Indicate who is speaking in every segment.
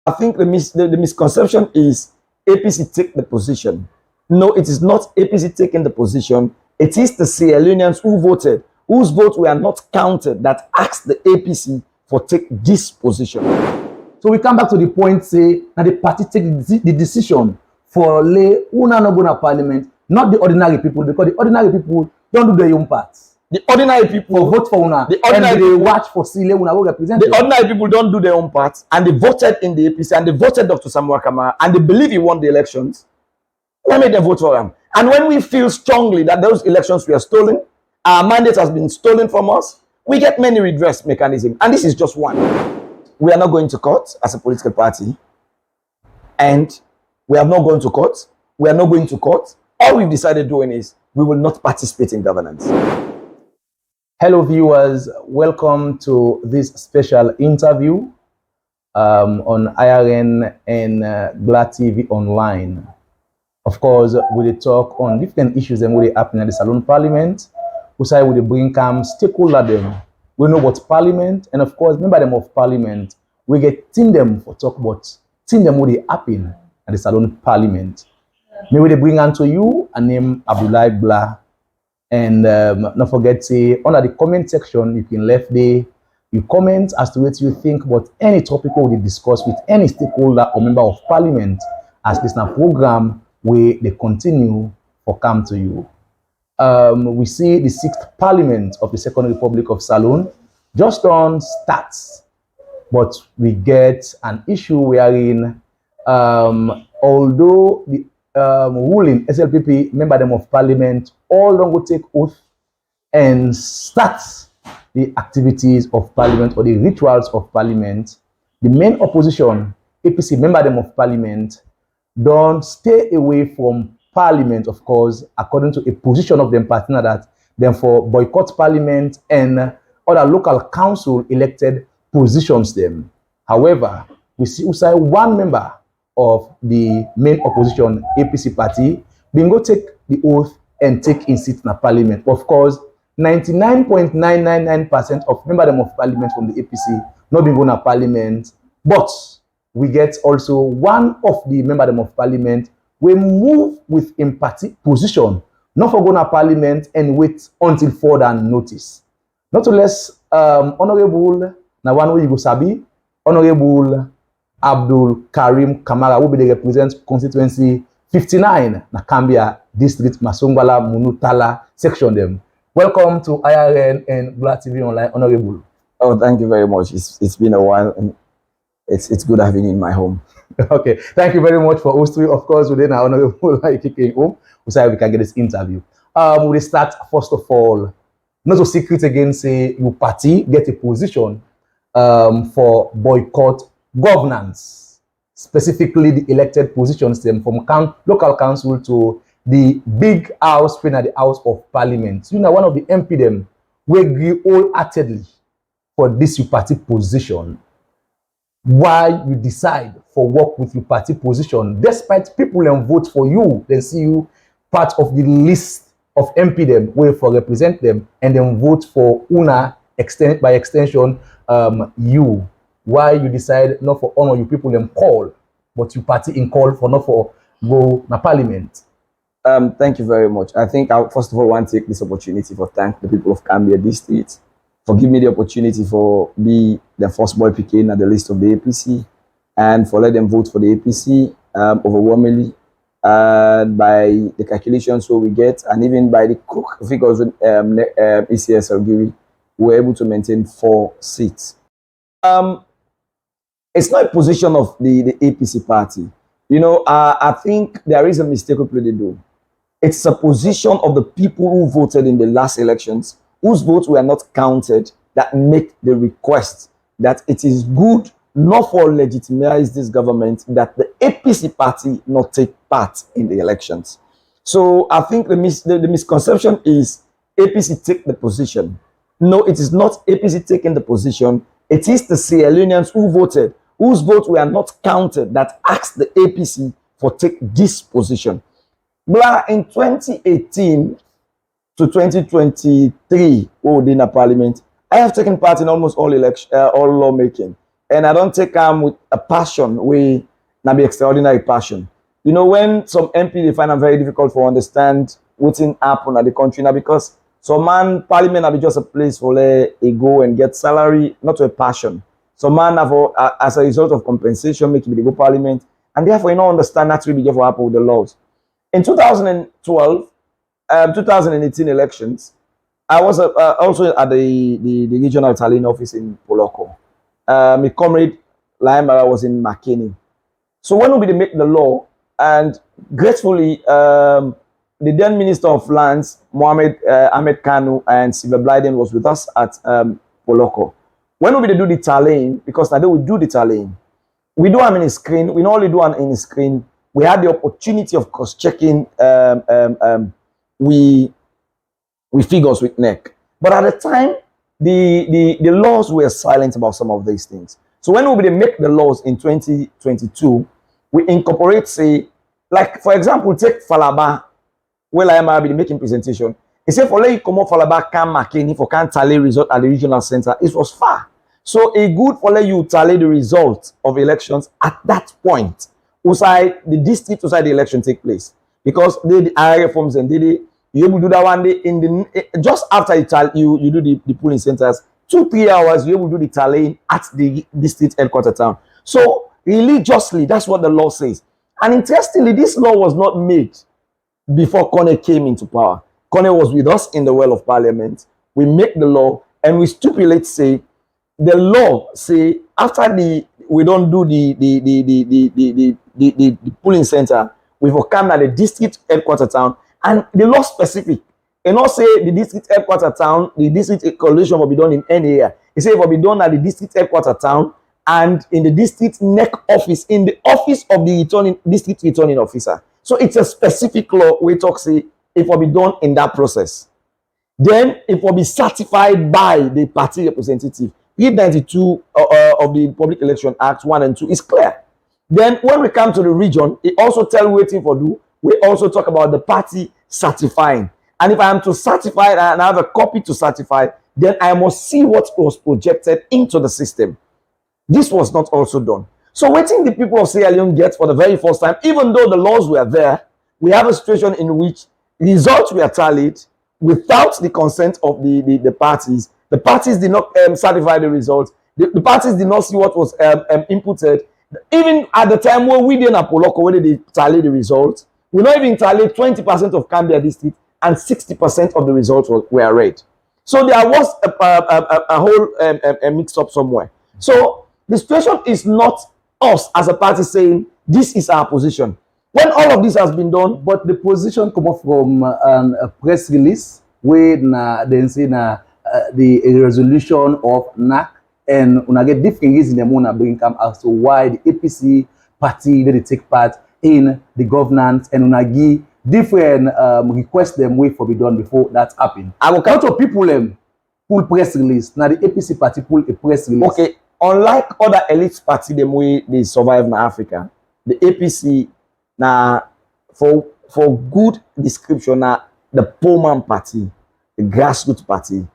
Speaker 1: I think the misconception is APC take the position. No, it is not APC taking the position. It is the Salonians who voted, whose votes were not counted, that asked the APC for take this position.
Speaker 2: So we come back to the point, say, that the party take the decision for lay una no go na parliament, not the ordinary people, because the ordinary people don't do their own part.
Speaker 1: The ordinary people
Speaker 2: vote for una,
Speaker 1: the ordinary
Speaker 2: and they watch for Sile una go represent.
Speaker 1: The ordinary people don't do their own part, and they voted in the APC, and they voted Dr. Samuel Kamara, and they believe he won the elections. We made them vote for him. And when we feel strongly that those elections were stolen, our mandate has been stolen from us, we get many redress mechanisms, and this is just one. We are not going to court as a political party, and we have not gone to court. We are not going to court. All we've decided doing is we will not participate in governance.
Speaker 2: Hello viewers, welcome to this special interview on IRN and Gbla TV online. Of course, we will talk on different issues and what they happen at the Salone Parliament. We say we bring stakeholder them. We know about Parliament, and of course, member them of Parliament. We get team them for talk about team them what they happen at the Salone Parliament. Maybe they bring unto you a name Abdul Gbla. And don't forget, say under the comment section, you can left there you comment as to what you think about any topic we discuss with any stakeholder or member of Parliament as this na program where they continue or come to you. We see the 6th Parliament of the Second Republic of Salone just on starts, but we get an issue wherein although the ruling SLPP member them of Parliament all don't go take oath and start the activities of Parliament or the rituals of Parliament, the main opposition, APC member them of Parliament, don't stay away from Parliament, of course, according to a position of them partner that them for boycott Parliament and other local council elected positions them. However, we see also one member of the main opposition APC party being go take the oath and take in seat in the Parliament. Of course, 99.999% of member of Parliament from the APC not being going to Parliament, but we get also one of the member of Parliament we move with in party position, not for going to Parliament and wait until further notice. Not less Honorable, now one way you go sabi, Honorable Abdul Karim Kamara will be the represent constituency 59 na Kambia district Masongwala Munutala section them. Welcome to IRN and Gbla TV online, Honorable.
Speaker 1: Oh, thank you very much. It's been a while, and it's good having you in my home.
Speaker 2: Okay, thank you very much for hosting. Of course, within our Honorable AKK home, we say we can get this interview. We start first of all, not a secret again. Say your party get a position for boycott governance, specifically the elected positions them from local council to the big house, at the House of Parliament. You know, one of the MP them we agree wholeheartedly for this your party position. Why you decide for work with your party position, despite people and vote for you, then see you part of the list of MP them where for represent them and then vote for una by extension you. Why you decide not for honor you people them call, but you party in call for not for go na Parliament?
Speaker 1: Thank you very much. I think I first of all want to take this opportunity for thank the people of Kambia district for giving me the opportunity for be the first boy picking at the list of the APC and for let them vote for the APC overwhelmingly by the calculations so we get and even by the cook figures with ECS Algiri, we were able to maintain 4 seats. It's not a position of the APC party. You know, I think there is a mistake people they do. It's a position of the people who voted in the last elections, whose votes were not counted, that make the request that it is good not for legitimize this government that the APC party not take part in the elections. So I think the misconception is APC take the position. No, it is not APC taking the position. It is the Salonians who voted, whose votes were not counted, that asked the APC for take this position. Gbla in 2018 to 2023, in the Parliament, I have taken part in almost all all lawmaking. and I don't take them with a passion, we not be extraordinary passion. You know, when some MP they find them very difficult to understand what's in happen at the country now because some man parliament will be just a place for a go and get salary, not a passion. Some man have as a result of compensation make it go parliament, and therefore you don't understand that's really what happen with the laws. In 2012, 2018 elections, I was also at the regional Italian office in Polocco. My comrade Laimara was in McKinney. So when we make the law, and gratefully, the then Minister of Lands, Ahmed Kanu, and Silver Blyden was with us at Polocco. When we do the tallying, because now we do the tallying, we do them in a screen. We not only do them in a screen. We had the opportunity of cross-checking we figures with NEC. But at the time, the laws were silent about some of these things. So when we make the laws in 2022, we incorporate, say, like for example, take Falaba, where I might be making presentation. He said for let you come up Falaba can McKinney for can tally result at the regional center. It was far. So a good for let you tally the result of elections at that point. Outside the district, outside the election take place. Because the area forms and you able to do that one day in the just after you do the polling centers, 2-3 hours, you able to do the tallying at the district headquarters town. So religiously, that's what the law says. And interestingly, this law was not made before Kone came into power. Kone was with us in the well of parliament. We make the law and we stipulate, say, the law say after we don't do the polling center, we will come at the district headquarters town, and the law specific. And not say the district headquarters town, the district coalition will be done in any area. It say it will be done at the district headquarters town and in the district NEC office, in the office of the district returning officer. So it's a specific law we talk say it will be done in that process. Then it will be certified by the party representative. E92 of the Public Election Act 1 and 2 is clear. Then when we come to the region, it also tell waiting for do. We also talk about the party certifying. And if I am to certify and I have a copy to certify, then I must see what was projected into the system. This was not also done. So waiting the people of Sierra Leone get for the very first time, even though the laws were there, we have a situation in which results were tallied without the consent of the parties. The parties did not certify the results. The parties did not see what was inputted. Even at the time when we did in Polocco, when they tally the results, we not even tally 20% of Cambia district and 60% of the results were read. So there was a whole mix-up somewhere. So the situation is not us as a party saying this is our position. When all of this has been done,
Speaker 2: but the position come up from a press release where they say the resolution of NAC and una get different reasons them wanna bring come as to why the APC party they take part in the governance and una give different requests them way for be done before that happen. I will count to people pull press release. Now the APC party pull a press release.
Speaker 1: Okay, unlike other elite party them way they survive in Africa, the APC now for good description now the poor man party, the grassroots party.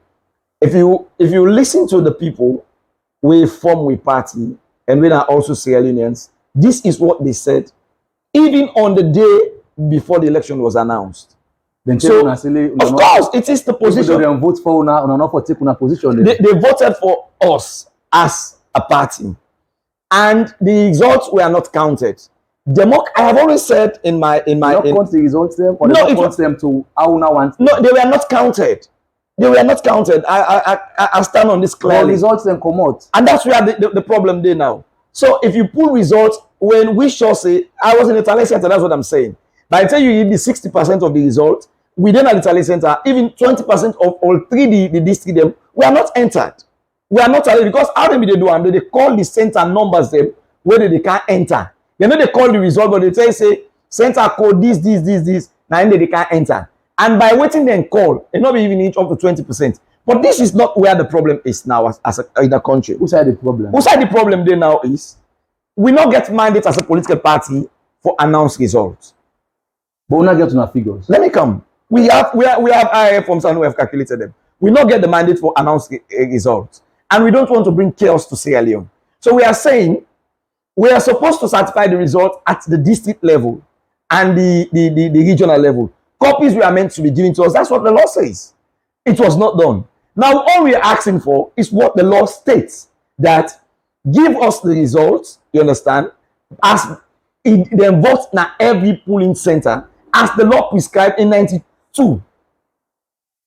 Speaker 1: If you listen to the people we form with party and we are also Sierra Leoneans, this is what they said even on the day before the election was announced. So, of course, it is the position.
Speaker 2: They vote for una not for take una position.
Speaker 1: They voted for us as a party, and the results were not counted. I have always said in my
Speaker 2: count the results them or no, count them to how una want.
Speaker 1: No, they were not counted. They were not counted. I stand on this clearly.
Speaker 2: Well, results then come out,
Speaker 1: and that's where the problem there now. So if you pull results, when we sure say I was in the talent center, that's what I'm saying. By the time you hit the 60% of the result, within a talent center, even 20% of all three the district them we are not entered. We are not talent because how they do them? They call the center numbers them where they can't enter. You know they call the result, but they say center code this. Now they can't enter. And by waiting then call, it not even reach up to 20%. But this is not where the problem is now in the country.
Speaker 2: Who's side the problem?
Speaker 1: Who's side the problem there now is we not get mandate as a political party for announced results.
Speaker 2: But we not get to our figures.
Speaker 1: Let me come. We have IRF forms and we have calculated them. We not get the mandate for announced results. And we don't want to bring chaos to Sierra Leone. So we are saying we are supposed to certify the result at the district level and the regional level. Copies were meant to be given to us. That's what the law says. It was not done. Now, all we are asking for is what the law states, that give us the results, you understand, as it then votes na every polling center, as the law prescribed in 92.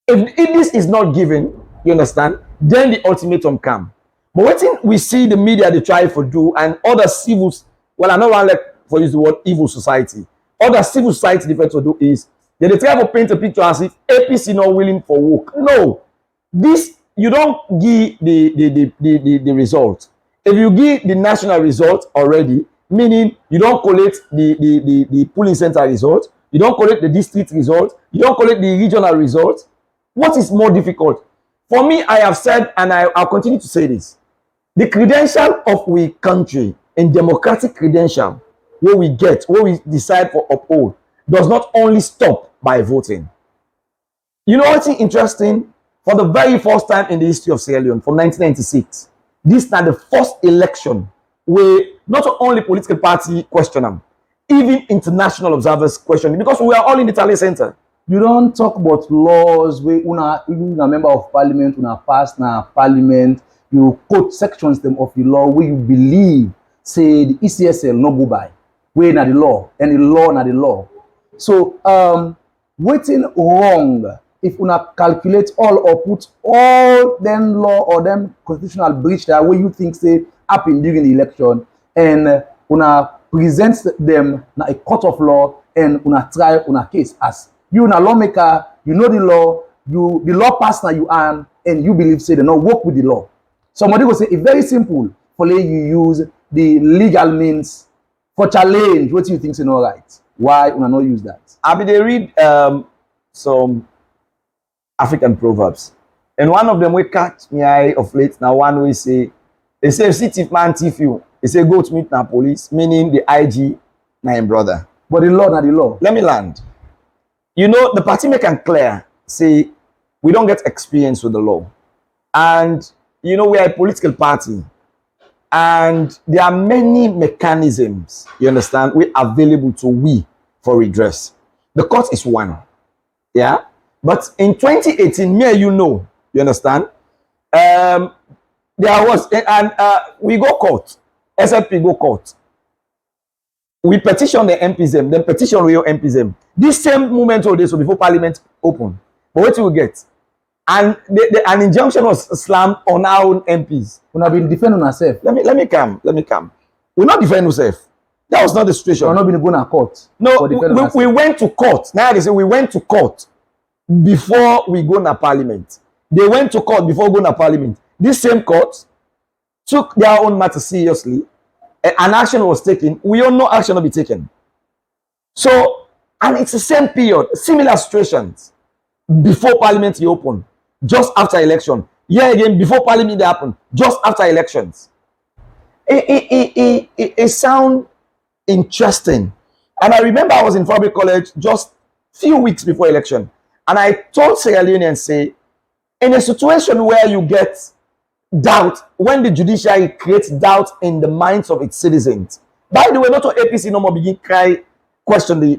Speaker 1: If this is not given, you understand, then the ultimatum come. But what we see the media they try to do, and other civils, well, I know one like for use the word evil society. Other civil society different to do is they try to paint a picture as if APC not willing for work. No, this you don't give the result. If you give the national result already, meaning you don't collect the polling center result, you don't collect the district result, you don't collect the regional result. What is more difficult? For me, I have said, and I'll continue to say this: the credential of we country in democratic credential, what we get, what we decide for uphold, does not only stop by voting. You know what's interesting? For the very first time in the history of Sierra Leone, from 1996, this is not the first election where not only political party question them, even international observers question it, because we are all in the tally center.
Speaker 2: You don't talk about laws where una member of parliament, una pass na parliament, you quote sections them of the law where you believe say the ECSL no go by. Where na the law, and the law na the law. So waiting wrong if una calculate all or put all them law or them constitutional breach that way you think say happen during the election, and una present them na a court of law, and una try una case as you na lawmaker, you know the law, the law pass na you and you believe say they not work with the law. Somebody will say it's very simple for you use the legal means for challenge what you think is not right. Why una not use that?
Speaker 1: I mean, they read some African proverbs, and one of them we catch me eye of late. Now one we say, they say see thief man thief you. They say go to meet na police, meaning the IG na him brother.
Speaker 2: But the law na the law.
Speaker 1: Let me land. You know, the party make and clear say we don't get experience with the law, and you know we are a political party, and there are many mechanisms, you understand, we available to we for redress. The court is one, yeah. But in 2018, me and you know, you understand, there was, and we go court, SLP go court. We petition the MPs, then petition real MPs. This same moment all day, so before Parliament open. But what do we get? And an injunction was slammed on our own MPs.
Speaker 2: We have been defending ourselves.
Speaker 1: Let me come. We're not defending ourselves. That was not the situation.
Speaker 2: We're not been going to court.
Speaker 1: No, we went to court. Now they say we went to court before we go to Parliament. They went to court before going to Parliament. This same court took their own matter seriously. An action was taken. We all know action will be taken. So, and it's the same period, similar situations before Parliament open, just after election. Yeah, again, before Parliament happen, just after elections. It sound interesting. And I remember I was in Fabric College just few weeks before election. And I told Sierra Leoneans, say, in a situation where you get doubt, when the judiciary creates doubt in the minds of its citizens. By the way, not all APC no more begin question the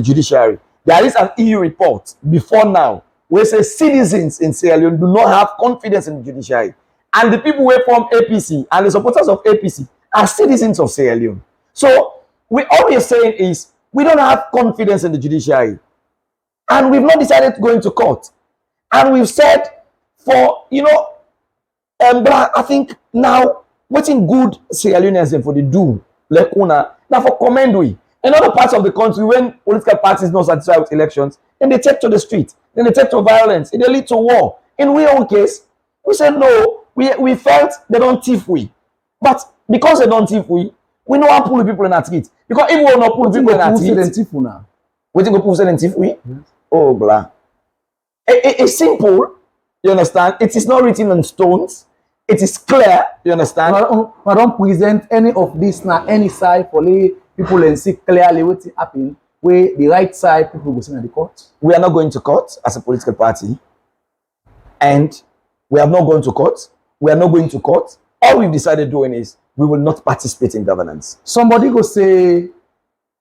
Speaker 1: judiciary. There is an EU report before now where it says citizens in Sierra Leone do not have confidence in the judiciary. And the people who form APC and the supporters of APC are citizens of Sierra Leone. So all we're saying is we don't have confidence in the judiciary. And we've not decided to go into court. And we've said for, you know, Gbla, I think now, what's in good Sierra Leoneans for the do, like una, now for commend we. In other parts of the country, when political parties not satisfied with elections, then they take to the street, then they take to violence, it they lead to war. In our own case, we said no, we felt they don't thief we. But because they don't thief we know how to pull the people in our street. Because if we will not pull the people in our street, we think we pull them thief we? Oh, Gbla. It's simple. You understand? It is not written on stones. It is clear. You understand?
Speaker 2: I don't present any of this now, any side for people and see clearly what happened. Where the right side people go in the court.
Speaker 1: We are not going to court as a political party, and we have not gone to court. We are not going to court. All we've decided doing is we will not participate in governance.
Speaker 2: Somebody go say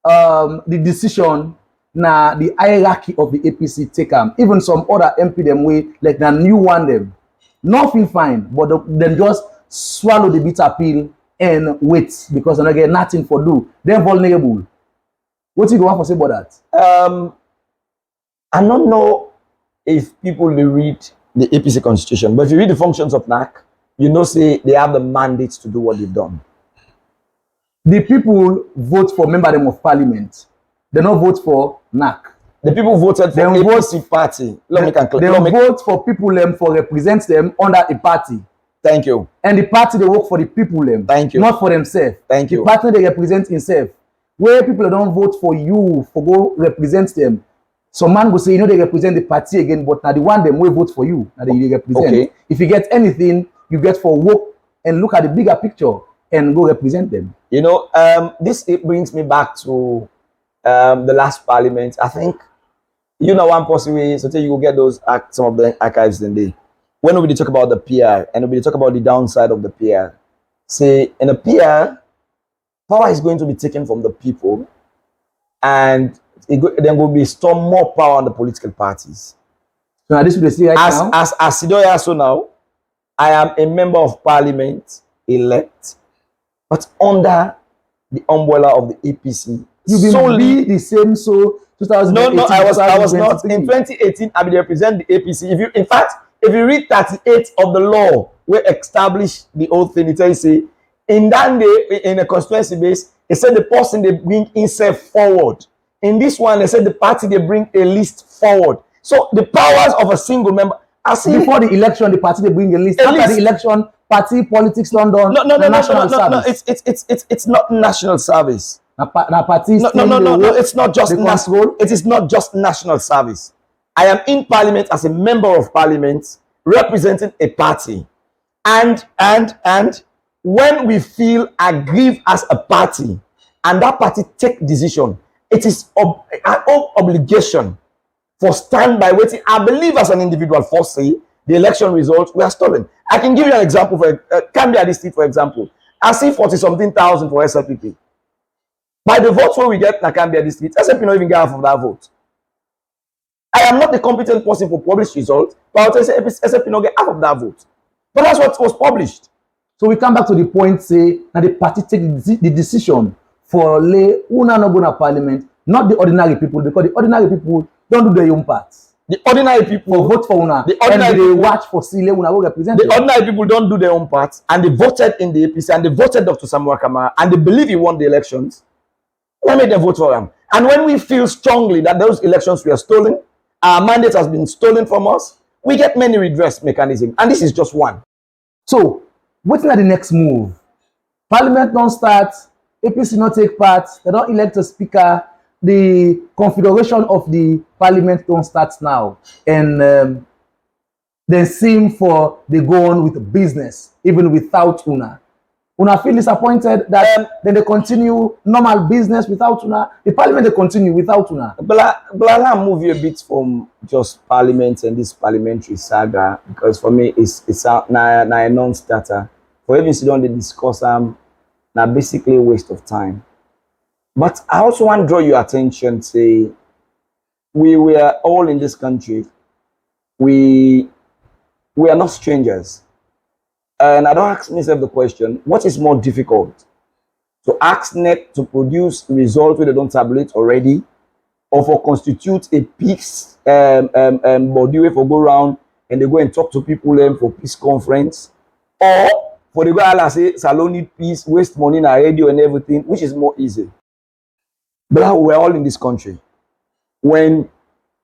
Speaker 2: the decision na the hierarchy of the APC take them. Even some other MP them way like the new one them. Not feel fine, but then just swallow the bitter pill and wait because they get nothing for do. They're vulnerable. What you go want to say about that?
Speaker 1: I don't know if people will read the APC constitution, but if you read the functions of NAC, you know, say they have the mandate to do what they've done.
Speaker 2: The people vote for member them of parliament. They don't vote for NAC.
Speaker 1: The people voted for APC party.
Speaker 2: They vote for people them for represent them under a party.
Speaker 1: Thank you.
Speaker 2: And the party they work for the people them.
Speaker 1: Thank you.
Speaker 2: Not for themselves.
Speaker 1: Thank you.
Speaker 2: The party they represent himself. Where people don't vote for you for go represent them. Some man go say, you know, they represent the party again, but now the one them will vote for you. Now they represent.
Speaker 1: Okay.
Speaker 2: If you get anything, you get for work and look at the bigger picture and go represent them.
Speaker 1: You know, it brings me back to the last parliament. I think, you know, one possible so you will get those some of the archives in there. When we talk about the PR and we talk about the downside of the PR, say in a PR, power is going to be taken from the people, and then will be storm more power on the political parties.
Speaker 2: So now this is what they see right now.
Speaker 1: As Sidoya so now, I am a member of parliament elect, but under the umbrella of the APC.
Speaker 2: You will solely be the same. So 2018.
Speaker 1: No, I was not. In 2018, I will represent the APC. If you read 38 of the law where establish the whole thing, it tells you, in that day, in a constituency base, it said the person they bring himself forward. In this one, they said the party they bring a list forward. So the powers of a single member.
Speaker 2: Before the election, the party they bring a list. After the election, party politics London.
Speaker 1: No. It's not national service.
Speaker 2: No.
Speaker 1: It's not just national. It is not just national service. I am in parliament as a member of parliament representing a party, and when we feel aggrieved as a party, and that party take decision, it is our obligation for stand by waiting. I believe as an individual, for say the election results were stolen. I can give you an example for Gambia district, for example. I see 40-something thousand for SLPP. By the votes where we get in Gambia district, SLP not even get half of that vote. I am not the competent person for published results, but SLP not get half of that vote. But that's what was published.
Speaker 2: So we come back to the point, say, that the party take the decision for lay una no go na parliament, not the ordinary people, because the ordinary people don't do their own part.
Speaker 1: The ordinary people
Speaker 2: vote for una.
Speaker 1: The ordinary
Speaker 2: and they watch for Sile una go represent.
Speaker 1: The ordinary people don't do their own part, and they voted in the APC, and they voted Dr. Samuel Kamara, and they believe he won the elections. Let me then vote for him. And when we feel strongly that those elections were stolen, our mandate has been stolen from us, we get many redress mechanisms, and this is just one.
Speaker 2: So, what's the next move? Parliament don't start, APC not take part, they don't elect a speaker, the configuration of the parliament don't start now, and they seem for they go on with business even without una. Una feel disappointed that then they continue normal business without una. The parliament they continue without una.
Speaker 1: Gbla move you a bit from just parliament and this parliamentary saga, because for me it's a non-starter. For even sit down they discuss now basically a waste of time. But I also want to draw your attention, say, we were all in this country. We are not strangers. And I don't ask myself the question, what is more difficult? To ask NET to produce results where they don't tabulate already, or for constitute a peace body where for go around and they go and talk to people for peace conference, or for the guy and say, Salone need peace, waste money in our radio and everything, which is more easy? But we're all in this country. When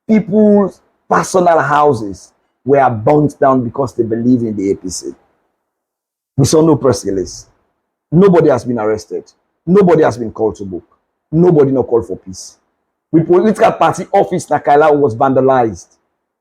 Speaker 1: people's personal houses were burnt down because they believe in the APC, we saw no press release. Nobody has been arrested. Nobody has been called to book. Nobody not called for peace. The political party office Nakaila was vandalized.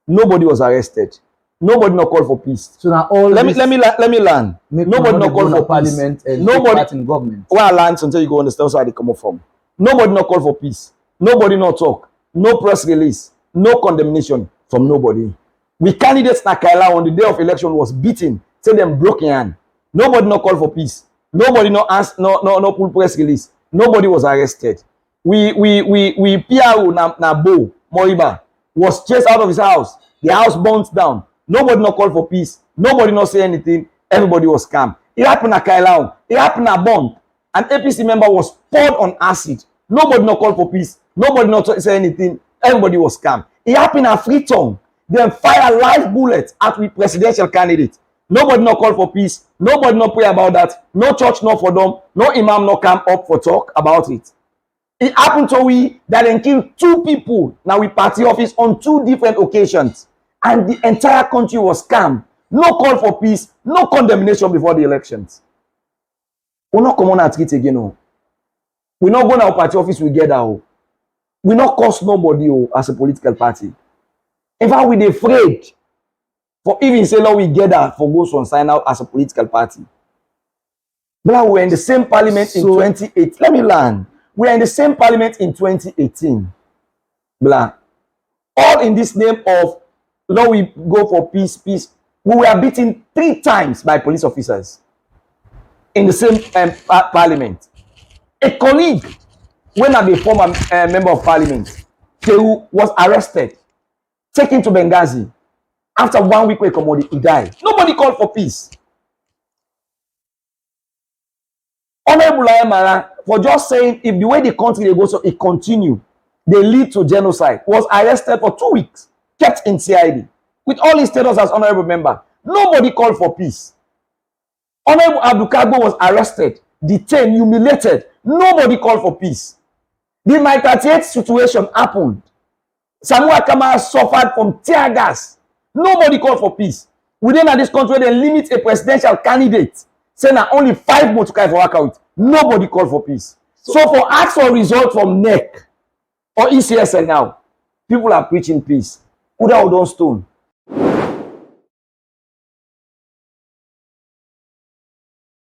Speaker 1: Nobody was arrested. Nobody not called for peace.
Speaker 2: So now all
Speaker 1: let me learn. Nobody not called for
Speaker 2: parliament
Speaker 1: peace.
Speaker 2: And
Speaker 1: nobody
Speaker 2: in government.
Speaker 1: Where I learn until you go understand where they come from. Nobody not call for peace. Nobody not talk. No press release. No condemnation from nobody. We candidates Nakaila on the day of election was beaten. Say them broken hand. Nobody no call for peace. Nobody no ask, no pull press release. Nobody was arrested. We PRO na Bo Moriba was chased out of his house. The house burnt down. Nobody no call for peace. Nobody no say anything. Everybody was calm. It happened at Kailao. It happened at Bond. An APC member was poured on acid. Nobody no call for peace. Nobody no say anything. Everybody was calm. It happened at Freetown. Then fire live bullets at the presidential candidate. Nobody no call for peace. Nobody no pray about that. No church no for them. No imam no come up for talk about it. It happened to we that then killed 2 people now we party office on 2 different occasions. And the entire country was calm. No call for peace. No condemnation before the elections. We're not coming at it again. Oh. We're not going to our party office together. Oh. We're not cost nobody as a political party. In fact, we're afraid for even say law we gather for goes on sign out as a political party. Gbla, we were in the same parliament in 2018. Let me learn. We were in the same parliament in 2018. Gbla. All in this name of law we go for peace, peace. We were beaten 3 times by police officers in the same parliament. A colleague, when I be former member of parliament, who was arrested, taken to Benghazi. After 1 week, he died. Nobody called for peace. Honorable Kamara, for just saying if the way the country they go so it continue, they lead to genocide, was arrested for 2 weeks, kept in CID with all his status as honorable member. Nobody called for peace. Honorable Abdul was arrested, detained, humiliated. Nobody called for peace. The May 38 situation happened. Samuel Kamara suffered from tear gas. Nobody called for peace. Within this country, they limit a presidential candidate, saying that only 5 months to carry for workout. Nobody called for peace. So for ask for result from NEC or ECSL now, people are preaching peace. Uda Udon Stone.